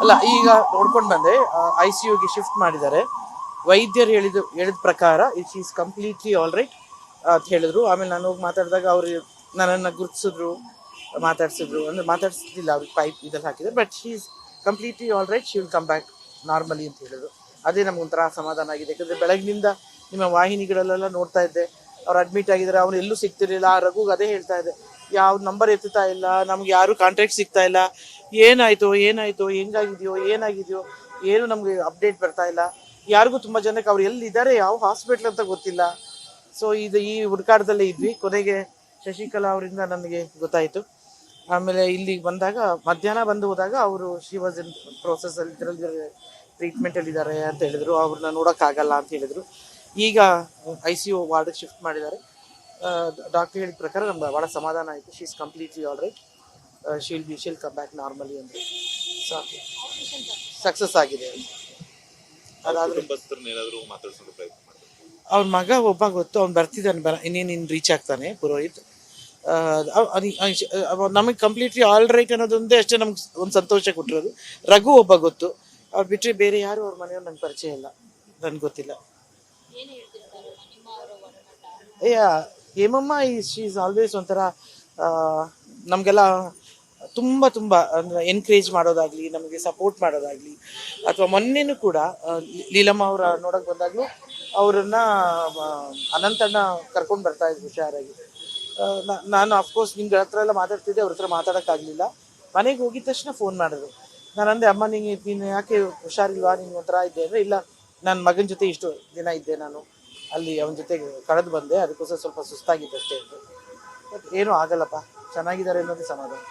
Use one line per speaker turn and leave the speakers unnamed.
ಅಲ್ಲ ಈಗ ನೋಡ್ಕೊಂಡು ಬಂದೆ, ICUಗೆ ಶಿಫ್ಟ್ ಮಾಡಿದ್ದಾರೆ. ವೈದ್ಯರು ಹೇಳಿದ ಪ್ರಕಾರ ಈಸ್ ಕಂಪ್ಲೀಟ್ಲಿ ಆಲ್ ರೈಟ್ ಅಂತ ಹೇಳಿದ್ರು. ಆಮೇಲೆ ನಾನು ಹೋಗಿ ಮಾತಾಡಿದಾಗ ಅವರು ನನ್ನನ್ನು ಗುರುತಿಸಿದ್ರು, ಮಾತಾಡ್ಸಿದ್ರು. ಅಂದರೆ ಮಾತಾಡ್ಸಿದ್ದಿಲ್ಲ, ಅವ್ರಿಗೆ ಪೈಪ್ ಇದೆಲ್ಲ ಹಾಕಿದ್ರು. But she is completely all right, she will come back normally ಅಂತ ಹೇಳಿದ್ರು. ಅದೇ ನಮಗೊಂಥರ ಸಮಾಧಾನ ಆಗಿದೆ. ಯಾಕಂದರೆ ಬೆಳಗಿನಿಂದ ನಿಮ್ಮ ವಾಹಿನಿಗಳಲ್ಲೆಲ್ಲ ನೋಡ್ತಾ ಇದ್ದೆ, ಅವ್ರು ಅಡ್ಮಿಟ್ ಆಗಿದ್ದಾರೆ, ಅವ್ರು ಎಲ್ಲೂ ಸಿಗ್ತಿರ್ಲಿಲ್ಲ. ಆ ರಘುಗೆ ಅದೇ ಹೇಳ್ತಾ ಇದೆ, ಯಾವ ನಂಬರ್ ಎತ್ತುತ್ತಾ ಇಲ್ಲ, ನಮ್ಗೆ ಯಾರು ಕಾಂಟ್ಯಾಕ್ಟ್ ಸಿಗ್ತಾ ಇಲ್ಲ, ಏನಾಯಿತು ಏನಾಗಿದೆಯೋ ಏನು ನಮಗೆ ಅಪ್ಡೇಟ್ ಬರ್ತಾ ಇಲ್ಲ. ಯಾರಿಗೂ ತುಂಬ ಜನಕ್ಕೆ ಅವ್ರು ಎಲ್ಲಿದ್ದಾರೆ, ಯಾವ ಹಾಸ್ಪಿಟ್ಲ್ ಅಂತ ಗೊತ್ತಿಲ್ಲ. ಸೊ ಈ ಹುಡುಕಾಟದಲ್ಲೇ ಇದ್ವಿ. ಕೊನೆಗೆ ಶಶಿಕಲಾ ಅವರಿಂದ ನನಗೆ ಗೊತ್ತಾಯಿತು. ಆಮೇಲೆ ಇಲ್ಲಿಗೆ ಬಂದಾಗ ಮಧ್ಯಾಹ್ನ ಬಂದು ಹೋದಾಗ ಅವರು ಶಿ ವಾಸ್ ಇನ್ ಪ್ರೋಸೆಸ್ಸಲ್ಲಿ ಇದರಲ್ಲಿ ಟ್ರೀಟ್ಮೆಂಟಲ್ಲಿದ್ದಾರೆ ಅಂತ ಹೇಳಿದರು. ಅವ್ರನ್ನ ನೋಡೋಕ್ಕಾಗಲ್ಲ ಅಂತ ಹೇಳಿದರು. ಈಗ ICU ವಾರ್ಡಿಗೆ ಶಿಫ್ಟ್ ಮಾಡಿದ್ದಾರೆ. ಡಾಕ್ಟರ್ ಹೇಳಿದ ಪ್ರಕಾರ ನಮ್ಗೆ ಭಾಳ ಸಮಾಧಾನ ಆಯಿತು. She is completely all right, she'll come back normally ಅಂದರೆ ಸಾಕು, ಸಕ್ಸಸ್ ಆಗಿದೆ. ಅದಾದರೆ ಅವ್ರ ಮಗ ಒಬ್ಬ ಗೊತ್ತು, ಅವ್ನು ಬರ್ತಿದ್ದಾನೆ, ಇನ್ನೇನು ರೀಚ್ ಆಗ್ತಾನೆ, ಪುರೋಹಿತ್. ನಮಗೆ ಕಂಪ್ಲೀಟ್ಲಿ ಆಲ್ ರೈಟ್ ಅನ್ನೋದೊಂದೇ ಅಷ್ಟೇ ನಮ್ಗೆ ಒಂದು ಸಂತೋಷ ಕೊಟ್ಟಿರೋದು. ರಘು ಒಬ್ಬ ಗೊತ್ತು, ಅವ್ರು ಬಿಟ್ಟರೆ ಬೇರೆ ಯಾರು ಅವ್ರ ಮನೆಯವ್ರು ನಂಗೆ ಪರಿಚಯ ಇಲ್ಲ, ನನಗೆ ಗೊತ್ತಿಲ್ಲ. ಹೇಮಮ್ಮ ಶಿ ಈಸ್ ಆಲ್ವೇಸ್ ಒಂಥರ ನಮಗೆಲ್ಲ ತುಂಬ ಅಂದರೆ ಎನ್ಕರೇಜ್ ಮಾಡೋದಾಗಲಿ, ನಮಗೆ ಸಪೋರ್ಟ್ ಮಾಡೋದಾಗಲಿ. ಅಥವಾ ಮೊನ್ನೆನೂ ಕೂಡ ಲೀಲಮ್ಮ ಅವರ ನೋಡೋಕೆ ಬಂದಾಗಲೂ ಅವರನ್ನು ಅನಂತಣ್ಣ ಕರ್ಕೊಂಡು ಬರ್ತಾಯಿದ್ರು ಹುಷಾರಾಗಿ. ನಾನು ಅಫ್ಕೋರ್ಸ್ ನಿಮ್ಗೆ ಹತ್ರ ಎಲ್ಲ ಮಾತಾಡ್ತಿದ್ದೆ, ಅವ್ರ ಹತ್ರ ಮಾತಾಡೋಕ್ಕಾಗಲಿಲ್ಲ. ಮನೆಗೆ ಹೋಗಿದ ತಕ್ಷಣ ಫೋನ್ ಮಾಡಿದ್ರು. ನಾನು ಅಂದೆ, ಅಮ್ಮ ನೀನು ಯಾಕೆ ಹುಷಾರಿಲ್ವಾ, ನಿನ್ಗೆ ಒಂಥರ ಇದ್ದೆ ಅಂದರೆ, ಇಲ್ಲ ನನ್ನ ಮಗನ ಜೊತೆ ಇಷ್ಟು ದಿನ ಇದ್ದೆ ನಾನು ಅಲ್ಲಿ, ಅವನ ಜೊತೆಗೆ ಕಳೆದು ಬಂದೆ, ಅದಕ್ಕೋಸ್ಕರ ಸ್ವಲ್ಪ ಸುಸ್ತಾಗಿದ್ದಷ್ಟೇ ಅಂತ. ಬಟ್ ಏನೂ ಆಗಲ್ಲಪ್ಪ, ಚೆನ್ನಾಗಿದ್ದಾರೆ ಅನ್ನೋದು ಸಮಾಧಾನ.